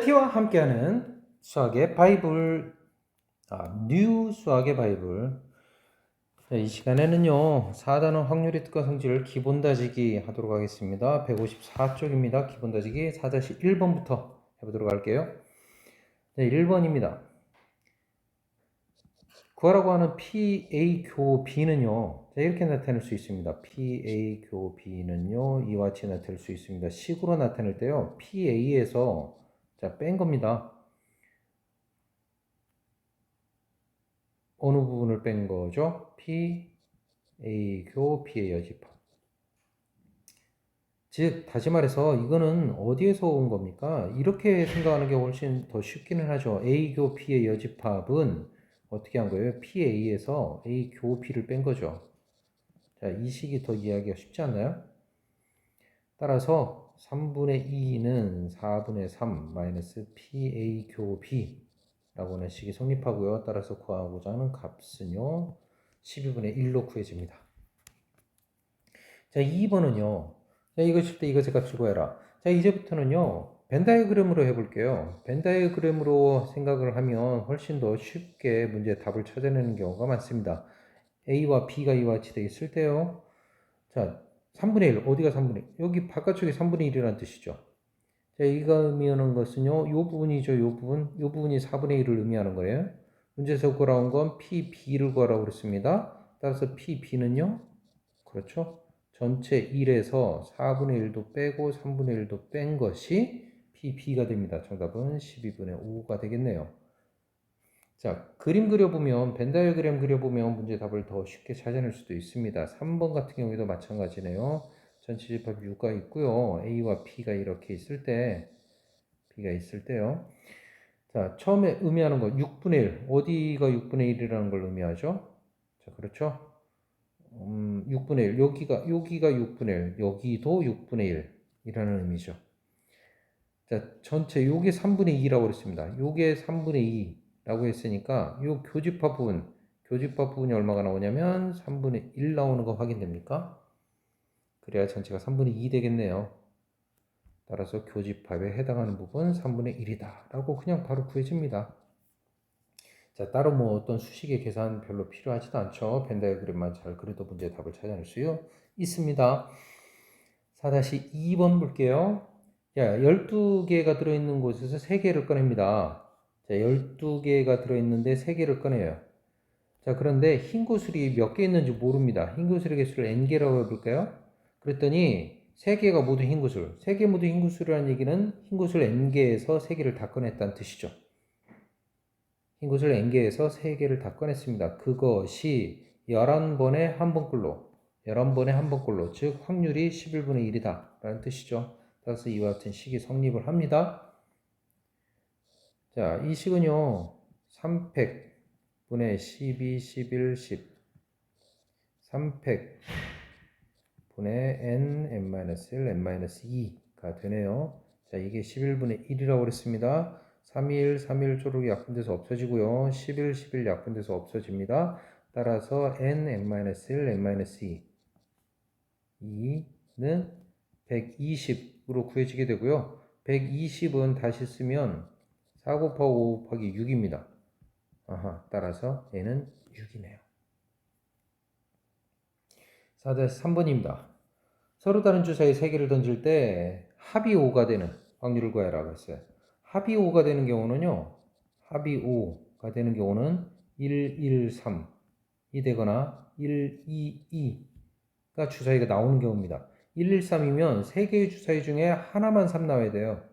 T와 함께하는 수학의 바이블, 뉴 수학의 바이블. 자, 이 시간에는요, 4단원 확률의 특과 성질을 기본 다지기 하도록 하겠습니다. 154쪽입니다. 기본 다지기 4-1번부터 해보도록 할게요. 네, 1번입니다. 구하라고 하는 PA 교 B는요, 자, 이렇게 나타낼 수 있습니다. PA 교 B는요, 이와 같이 나타낼 수 있습니다. 식으로 나타낼 때요, PA에서 자, 뺀 겁니다. 어느 부분을 뺀 거죠? PA교 B의 여집합. 즉, 다시 말해서 이거는 어디에서 온 겁니까? 이렇게 생각하는 게 훨씬 더 쉽기는 하죠. A교 B의 여집합은 어떻게 한 거예요? PA에서 A교 B를 뺀 거죠. 자, 이 식이 더 이해하기가 쉽지 않나요? 따라서 3분의 2는 4분의 3 마이너스 PA교 B 라고 하는 식이 성립하고요. 따라서 구하고자 하는 값은요, 12분의 1로 구해집니다. 자, 2번은요. 자, 이거 칠 때 이것의 값을 구해라. 자, 이제부터는요, 벤 다이어그램으로 해볼게요. 벤 다이어그램으로 생각을 하면 훨씬 더 쉽게 문제의 답을 찾아내는 경우가 많습니다. A와 B가 이와 같이 되어 있을 때요. 자, 3분의 1. 어디가 3분의 1? 여기 바깥쪽이 3분의 1이라는 뜻이죠. 자, 이가 의미하는 것은요, 요 부분이죠. 요 부분. 요 부분이 4분의 1을 의미하는 거예요. 문제에서 구하라온 건 PB를 구하라고 그랬습니다. 따라서 PB는요, 그렇죠. 전체 1에서 4분의 1도 빼고 3분의 1도 뺀 것이 PB가 됩니다. 정답은 12분의 5가 되겠네요. 자, 그림 그려보면, 벤 다이어그램 그려보면 문제 답을 더 쉽게 찾아낼 수도 있습니다. 3번 같은 경우에도 마찬가지네요. 전체 집합 U가 있고요. A와 B가 이렇게 있을 때, B가 있을 때요. 자, 처음에 의미하는 거 6분의 1. 어디가 6분의 1이라는 걸 의미하죠? 자, 그렇죠. 6분의 1. 여기가 6분의 1. 여기도 6분의 1이라는 의미죠. 자, 전체 요게 3분의 2라고 그랬습니다. 요게 3분의 2라고 했으니까 요 교집합 부분이 얼마가 나오냐면 3분의 1 나오는 거 확인됩니까? 그래야 전체가 3분의 2 되겠네요. 따라서 교집합에 해당하는 부분 3분의 1이다 라고 그냥 바로 구해집니다. 자, 따로 뭐 어떤 수식의 계산 별로 필요하지도 않죠. 벤 다이어그램만 잘 그려도 문제의 답을 찾아낼 수 있습니다. 4-2번 볼게요. 자, 12개가 들어있는 곳에서 3개를 꺼냅니다. 자, 12개가 들어있는데 3개를 꺼내요. 자, 그런데 흰 구슬이 몇 개 있는지 모릅니다. 흰 구슬의 개수를 n개라고 해볼까요? 그랬더니 3개가 모두 흰 구슬. 3개 모두 흰 구슬이라는 얘기는 흰 구슬 n개에서 3개를 다 꺼냈다는 뜻이죠. 흰 구슬 n개에서 3개를 다 꺼냈습니다. 그것이 11번에 한 번꼴로 11번에 한 번꼴로, 즉 확률이 11분의 1이다 라는 뜻이죠. 따라서 이와 같은 식이 성립을 합니다. 자, 이 식은요, 3팩분의 12, 11, 10 3팩분의 n, n-1, n-2가 되네요. 자, 이게 11분의 1이라고 그랬습니다. 3일, 3일 초록이 약분돼서 없어지고요. 11, 11 약분돼서 없어집니다. 따라서 n, n-1, n-2 2는 120으로 구해지게 되고요. 120은 다시 쓰면 4 곱하기 5 곱하기 6입니다. 따라서 얘는 6이네요. 4-3번입니다. 서로 다른 주사위 3개를 던질 때 합이 5가 되는 확률을 구하라고 했어요. 합이 5가 되는 경우는요. 합이 5가 되는 경우는 1, 1, 3이 되거나 1, 2, 2가 주사위가 나오는 경우입니다. 1, 1, 3이면 3개의 주사위 중에 하나만 3 나와야 돼요.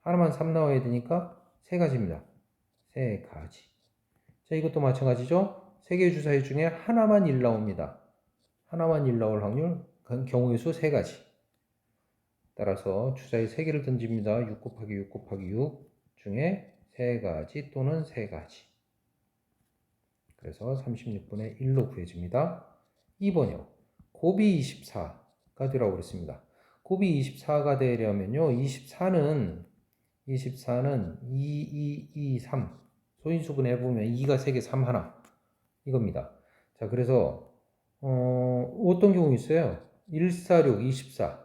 하나만 3 나와야 되니까 3가지입니다. 3가지. 자, 이것도 마찬가지죠. 3개의 주사위 중에 하나만 1 나옵니다. 하나만 1 나올 확률, 경우의 수 3가지. 따라서 주사위 3개를 던집니다. 6 곱하기 6 곱하기 6 중에 3가지 또는 3가지. 그래서 36분의 1로 구해집니다. 2번이요. 곱이 24가 되라고 그랬습니다. 곱이 24가 되려면요. 24는 2, 2, 2, 3. 소인수분 해보면 2가 3개, 3 하나. 이겁니다. 자, 그래서, 어떤 경우 있어요? 146, 24.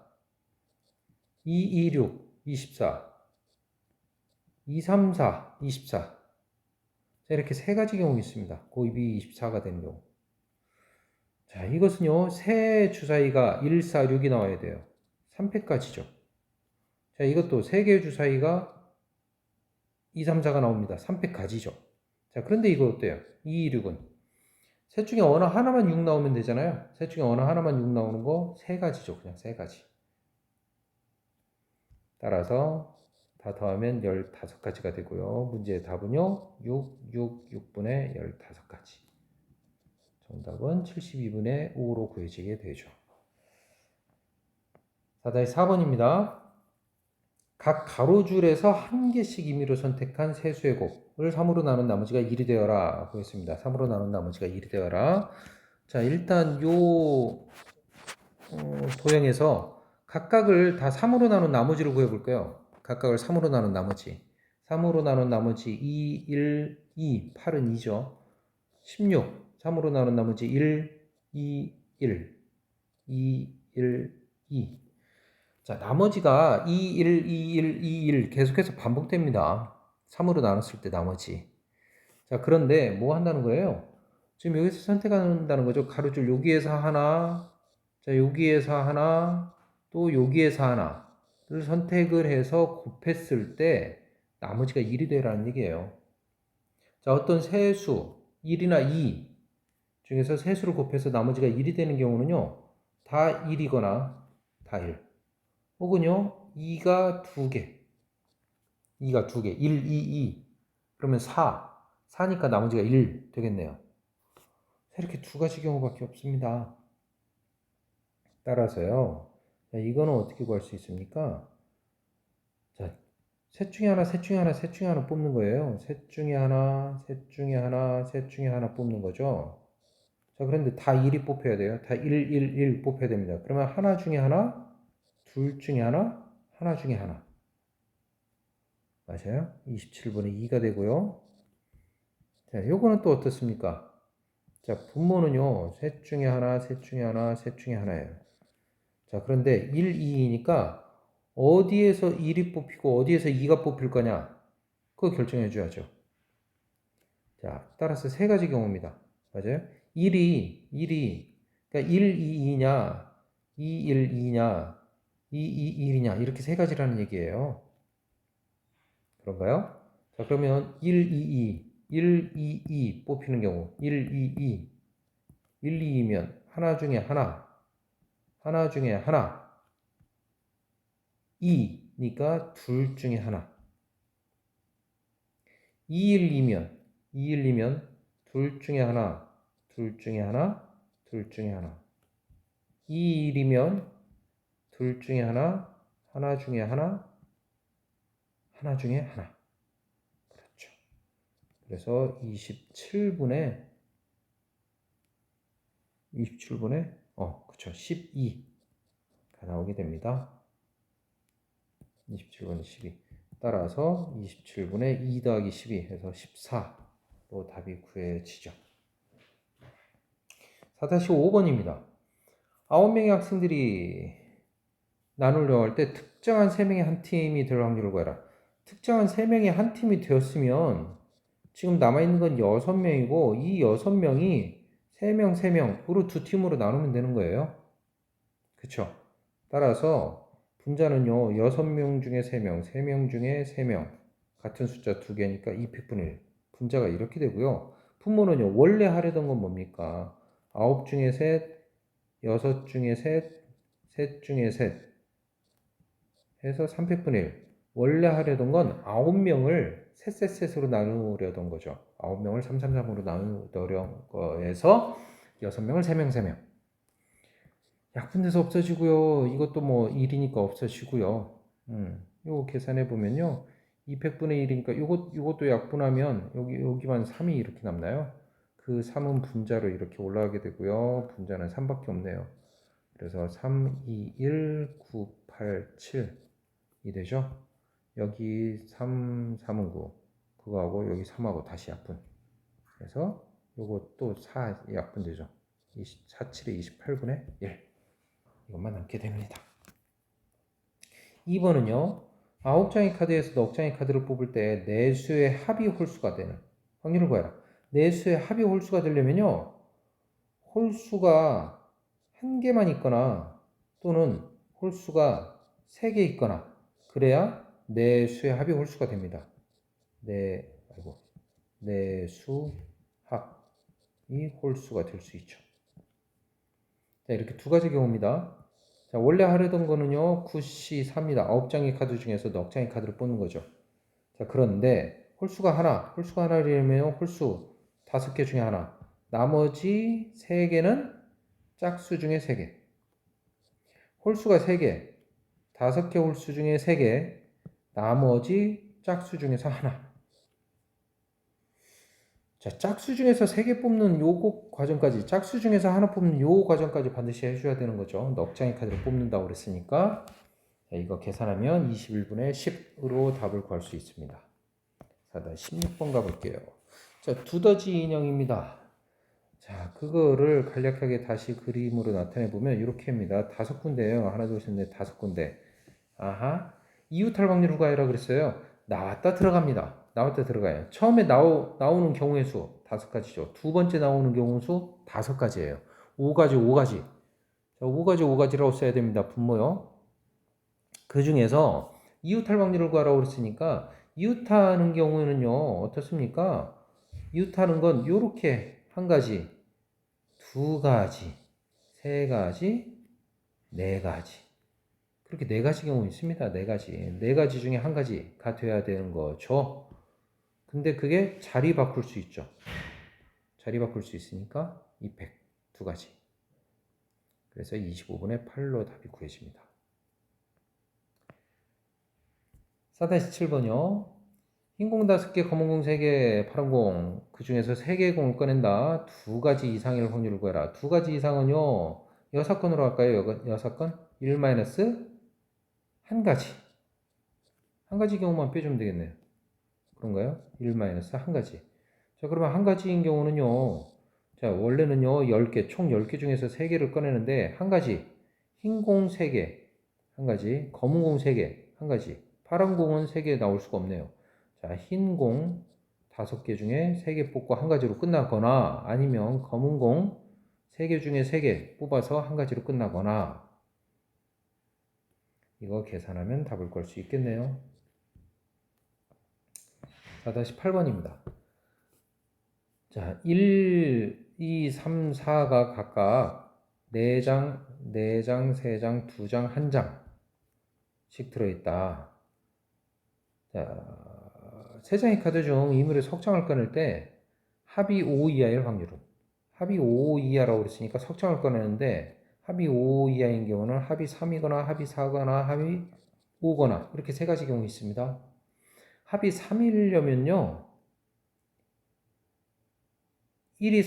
226, 24. 2, 3, 4, 24. 자, 이렇게 세 가지 경우 있습니다. 고입이 24가 되는 경우. 자, 이것은요, 세 주사위가 1, 4, 6이 나와야 돼요. 3패까지죠. 자, 이것도 세 개의 주사위가 2, 3, 4가 나옵니다. 3패까지죠. 자, 그런데 이거 어때요? 2, 6은 셋 중에 어느 하나만 6 나오면 되잖아요. 셋 중에 어느 하나만 6 나오는 거 세 가지죠. 그냥 세 가지. 따라서 다 더하면 15가지가 되고요. 문제의 답은요. 6분의 15가지. 정답은 72분의 5로 구해지게 되죠. 4번입니다. 각 가로줄에서 한 개씩 임의로 선택한 세 수의 곱을 3으로 나눈 나머지가 1이 되어라 고 했습니다. 3으로 나눈 나머지가 1이 되어라. 자, 일단 요 도형에서 각각을 다 3으로 나눈 나머지를 구해볼게요. 각각을 3으로 나눈 나머지. 3으로 나눈 나머지 2, 1, 2, 8은 2죠. 16, 3으로 나눈 나머지 1, 2, 1, 2, 1, 2. 자, 나머지가 2, 1, 2, 1, 2, 1 계속해서 반복됩니다. 3으로 나눴을 때 나머지. 자, 그런데 뭐 한다는 거예요? 지금 여기서 선택한다는 거죠. 가로줄 여기에서 하나, 자, 여기에서 하나, 또 여기에서 하나를 선택을 해서 곱했을 때 나머지가 1이 되라는 얘기예요. 자, 어떤 세수 1이나 2 중에서 세수를 곱해서 나머지가 1이 되는 경우는요. 다 1이거나 다 1. 혹은요. 2가 2개. 2가 2개. 1, 2, 2. 그러면 4. 4니까 나머지가 1 되겠네요. 이렇게 두 가지 경우밖에 없습니다. 따라서요. 자, 이거는 어떻게 구할 수 있습니까? 자, 셋 중에 하나, 셋 중에 하나, 셋 중에 하나 뽑는 거예요. 셋 중에 하나, 셋 중에 하나, 셋 중에 하나 뽑는 거죠. 자, 그런데 다 1이 뽑혀야 돼요. 다 1, 1, 1 뽑혀야 됩니다. 그러면 하나 중에 하나, 둘 중에 하나, 하나 중에 하나. 맞아요? 27분의 2가 되고요. 자, 요거는 또 어떻습니까? 자, 분모는요, 셋 중에 하나, 셋 중에 하나, 셋 중에 하나예요. 자, 그런데 1, 2이니까 어디에서 1이 뽑히고 어디에서 2가 뽑힐 거냐? 그거 결정해 줘야죠. 자, 따라서 세 가지 경우입니다. 맞아요? 1이, 그러니까 1, 2, 2냐, 2, 1, 2냐, 2, 2, 1이냐, 이렇게 세 가지라는 얘기예요. 그런가요? 자, 그러면 1, 2, 2 뽑히는 경우, 1, 2, 2. 1, 2이면 하나 중에 하나, 하나 중에 하나, 2니까 둘 중에 하나. 2, 1, 2면 둘 중에 하나, 둘 중에 하나, 둘 중에 하나. 2, 1이면 둘 중에 하나, 하나 중에 하나, 하나 중에 하나. 그렇죠. 그래서 27분에 그쵸. 12가 나오게 됩니다. 27분의 12. 따라서 27분의 2 더하기 12 해서 14로 답이 구해지죠. 4-5번입니다. 9명의 학생들이 나누려고 할 때 특정한 3명의 한 팀이 될 확률을 구해라. 특정한 3명의 한 팀이 되었으면 지금 남아있는 건 6명이고 이 6명이 3명, 3명으로 두 팀으로 나누면 되는 거예요. 그쵸? 따라서 분자는요 6명 중에 3명, 3명 중에 3명 같은 숫자 2개니까 2팩분의 1 분자가 이렇게 되고요. 분모는요 원래 하려던 건 뭡니까? 9 중에 셋, 6 중에 셋, 셋 중에 셋 해서 3팩분의 1 원래 하려던 건 9명을 셋으로 나누려던 거죠. 9명을 3, 3, 3으로 나누려던 거에서 6명을 3명, 3명 약분돼서 없어지고요. 이것도 뭐 1이니까 없어지고요. 요거 계산해 보면요. 200분의 1이니까 요것도 약분하면 여기만 3이 이렇게 남나요? 그 3은 분자로 이렇게 올라가게 되고요. 분자는 3밖에 없네요. 그래서 3, 2, 1, 9, 8, 7이 되죠. 여기 3, 3은 9. 그거하고 여기 3하고 다시 약분. 그래서 요것도 4 약분되죠. 4, 7에 28분의 1. 이것만 남게 됩니다. 2번은요. 9장의 카드에서 넉 장의 카드를 뽑을 때 내수의 합이 홀수가 되는 확률을 구해라. 내수의 합이 홀수가 되려면요. 홀수가 한 개만 있거나 또는 홀수가 세 개 있거나 그래야 내수의 합이 홀수가 됩니다. 내수 합이 홀수가 될 수 있죠. 자, 이렇게 두 가지 경우입니다. 자, 원래 하려던 거는요, 9C 3이다. 9장의 카드 중에서 넉 장의 카드를 뽑는 거죠. 자, 그런데 홀수가 하나라면 홀수 5개 중에 하나. 나머지 3개는 짝수 중에 3개. 홀수가 3개. 5개 홀수 중에 3개. 나머지 짝수 중에서 하나. 자, 짝수 중에서 3개 뽑는 요거 과정까지, 짝수 중에서 하나 뽑는 요 과정까지 반드시 해줘야 되는 거죠. 넉 장의 카드를 뽑는다고 그랬으니까. 자, 이거 계산하면 21분의 10으로 답을 구할 수 있습니다. 자, 16번 가볼게요. 자, 두더지 인형입니다. 자, 그거를 간략하게 다시 그림으로 나타내 보면 이렇게입니다. 5군데예요. 하나, 둘, 셋, 넷, 5군데. 아하. 이웃할 확률을 구하라 그랬어요. 나왔다 들어갑니다. 나왔다 들어가요. 처음에 나오는 경우의 수 5가지죠. 두 번째 나오는 경우 수 5가지예요. 5가지, 5가지. 자, 5가지, 5가지라고 써야 됩니다. 분모요. 그 중에서 이웃할 확률을 구하라고 그랬으니까 이웃하는 경우에는요. 어떻습니까? 이웃하는 건 요렇게 한 가지, 두 가지, 세 가지, 네 가지. 그렇게 네 가지 경우 있습니다. 네 가지. 네 가지 중에 한 가지가 돼야 되는 거죠. 근데 그게 자리 바꿀 수 있죠. 자리 바꿀 수 있으니까 이 100, 두 가지. 그래서 25분의 8로 답이 구해집니다. 4-7번이요. 흰 공 5개, 검은 공 3개, 파란 공. 그 중에서 3개의 공을 꺼낸다. 두 가지 이상일 확률을 구해라. 두 가지 이상은요. 6건으로 할까요? 6건? 1 마이너스 한 가지. 한 가지 경우만 빼주면 되겠네요. 그런가요? 1 마이너스 한 가지. 자, 그러면 한 가지인 경우는요. 자, 원래는요. 10개, 총 10개 중에서 3개를 꺼내는데 한 가지. 흰 공 3개. 한 가지. 검은 공 3개. 한 가지. 파란 공은 3개 나올 수가 없네요. 자, 흰 공 5개 중에 3개 뽑고 한 가지로 끝나거나 아니면 검은 공 3개 중에 3개 뽑아서 한 가지로 끝나거나 이거 계산하면 답을 구할 수 있겠네요. 4-8번입니다. 자, 1, 2, 3, 4가 각각 4장, 4장, 3장, 2장, 1장씩 들어있다. 자, 3장의 카드 중 이물의 석장을 꺼낼 때 합이 5 이하일 확률은 합이 5 이하라고 그랬으니까 석장을 꺼내는데 합이 5 이하인 경우는 합이 3이거나 합이 4거나 합이 5거나 이렇게 세 가지 경우 있습니다. 합이 3이려면요 1이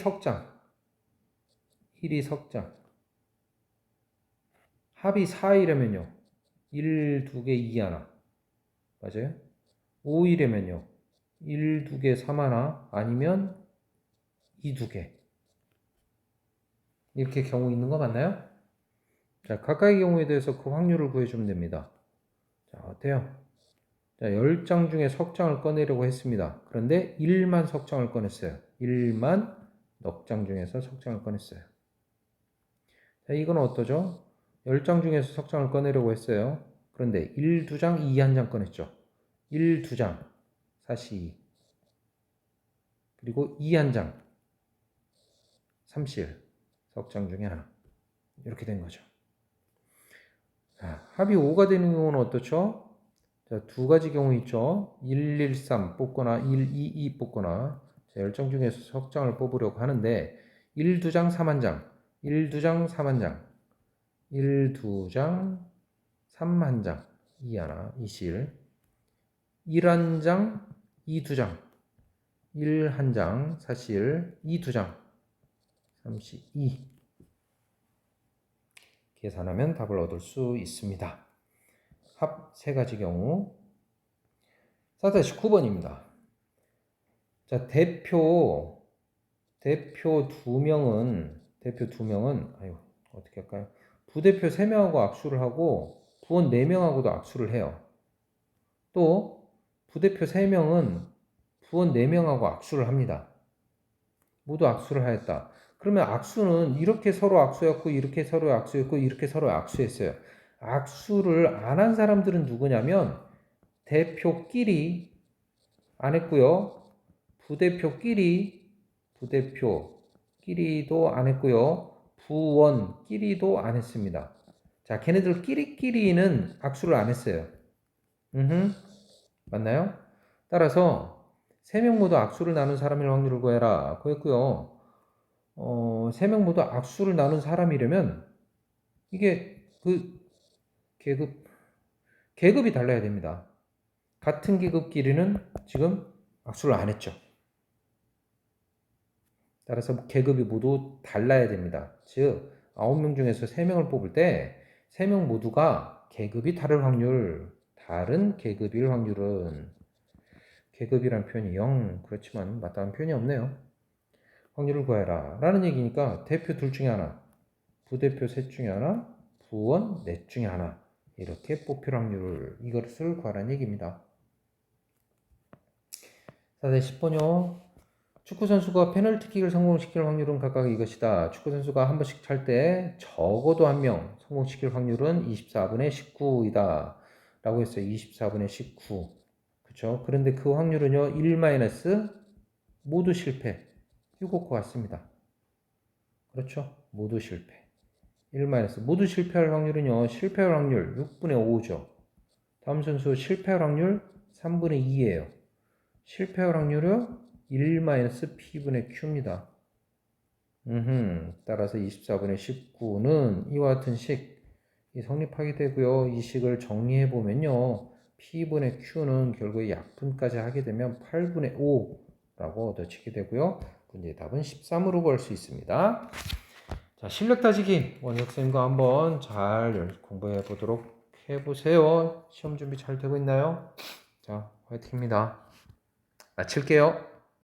석장 합이 4이려면요 1, 2개, 2 하나 맞아요? 5이려면요 1, 2개, 3 하나 아니면 2, 2개 이렇게 경우 있는 거 맞나요? 자, 각각의 경우에 대해서 그 확률을 구해주면 됩니다. 자, 어때요? 자, 10장 중에 석장을 꺼내려고 했습니다. 그런데 1만 석장을 꺼냈어요. 1만 넉 장 중에서 석장을 꺼냈어요. 자, 이건 어떠죠? 10장 중에서 석장을 꺼내려고 했어요. 그런데 1, 2장, 2, 1장 꺼냈죠. 1, 2장, 4C2. 그리고 2, 1장, 3C1. 석장 중에 하나. 이렇게 된 거죠. 자, 합이 5가 되는 경우는 어떻죠? 자, 두 가지 경우 있죠. 113 뽑거나 122 뽑거나 자, 10장 중에서 석장을 뽑으려고 하는데 1, 2장, 3만장 1, 2장, 3만장 1, 2장, 3만장 2 하나, 2실 1 1장, 2, 2장 1 1장, 4실 2, 2장 3시 2 계산하면 답을 얻을 수 있습니다. 합 세 가지 경우 4-9번입니다. 자, 대표 두 명은 아유, 어떻게 할까요? 부대표 3명하고 악수를 하고 부원 4명하고도 악수를 해요. 또 부대표 3명은 부원 4명하고 악수를 합니다. 모두 악수를 하였다. 그러면 악수는 이렇게 서로 악수했고 이렇게 서로 악수했고 이렇게 서로 악수했어요. 악수를 안 한 사람들은 누구냐면 대표끼리 안 했고요. 부대표끼리도 안 했고요. 부원끼리도 안 했습니다. 자, 걔네들끼리는 악수를 안 했어요. 맞나요? 따라서 3명 모두 악수를 나눈 사람일 확률을 구해라. 그랬고요. 3명 모두 악수를 나눈 사람이려면 이게 그 계급이 달라야 됩니다. 같은 계급끼리는 지금 악수를 안 했죠. 따라서 계급이 모두 달라야 됩니다. 즉 9명 중에서 3명을 뽑을 때 3명 모두가 계급이 다른 계급일 확률은 계급이란 표현이 0 그렇지만 맞다는 표현이 없네요. 확률을 구해라 라는 얘기니까 대표 둘 중에 하나, 부대표 셋 중에 하나, 부원 넷 중에 하나 이렇게 뽑힐 확률을 이것을 구하라는 얘기입니다. 4-10번요. 축구선수가 페널티킥을 성공시킬 확률은 각각 이것이다. 축구선수가 한 번씩 찰 때 적어도 한 명 성공시킬 확률은 24분의 19이다. 라고 했어요. 24분의 19. 그쵸? 그런데 그 확률은요, 1- 모두 실패. 이것과 같습니다. 그렇죠? 모두 실패. 1- 모두 실패할 확률은요, 실패할 확률 6분의 5죠. 다음 선수 실패할 확률 3분의 2예요. 실패할 확률은 1-P분의 Q입니다. 따라서 24분의 19는 이와 같은 식이 성립하게 되고요. 이 식을 정리해 보면요. P분의 Q는 결국에 약분까지 하게 되면 8분의 5라고 얻어지게 되고요. 문제 답은 13으로 구할 수 있습니다. 자, 실력 따지기 원혁쌤과 한번 잘 공부해 보도록 해보세요. 시험 준비 잘 되고 있나요? 자, 화이팅입니다. 마칠게요.